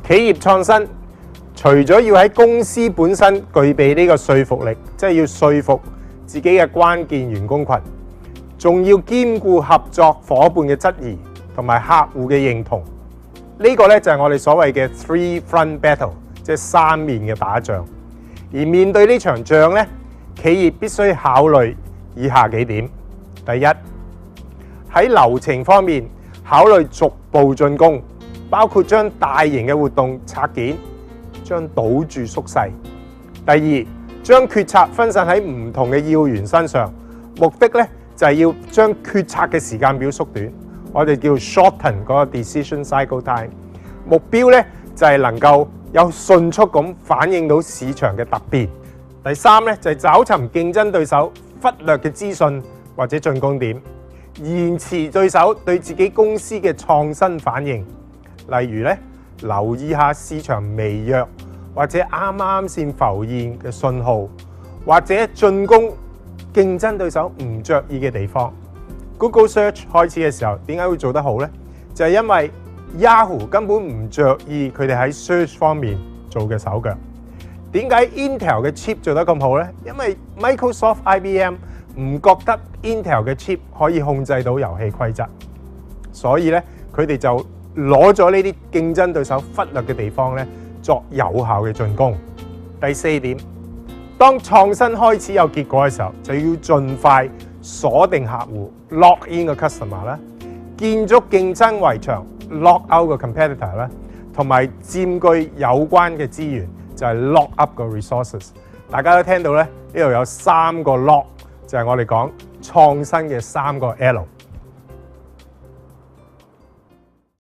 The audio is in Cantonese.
企業創新除咗要喺公司本身具備呢個說服力，即係要說服自己嘅關鍵員工群，仲要兼顧合作伙伴嘅質疑同埋客戶嘅認同。呢個咧就係我哋所謂嘅 three front battle， 即係三面嘅打仗。而面對呢場仗咧，企業必須考慮以下幾點：第一，喺流程方面考慮逐步進攻，包括將大型嘅活動拆件，將賭注縮細。第二，將決策分散喺唔同嘅要員身上，目的咧就係要將決策嘅時間表縮短，我哋叫 shorten 嗰個 decision cycle time。目標咧就係能夠有迅速咁反映到市場嘅突變。第三咧就係找尋競爭對手忽略嘅資訊或者進攻點，延遲對手對自己公司嘅創新反應。例如咧，留意下市場微弱或者啱啱先浮現嘅信號，或者進攻競爭對手唔着意嘅地方。Google Search 開始嘅時候點解會做得好呢？就係因為 Yahoo 根本唔着意佢哋喺 search 方面做嘅手腳。點解 Intel 嘅 chip 做得咁好呢？因為 Microsoft、IBM 唔覺得 Intel 嘅 chip 可以控制到遊戲規則，所以咧佢哋就攞咗呢啲競爭對手忽略嘅地方咧，作有效嘅進攻。第四點，當創新開始有結果嘅時候，就要盡快鎖定客戶 ，lock in 個 customer 啦，建築競爭圍牆 ，lock out 個 competitor 啦，同埋佔據有關嘅資源，就係 lock up 個 resources。大家都聽到咧，呢度有3個 lock，就係我哋講創新嘅3個 L。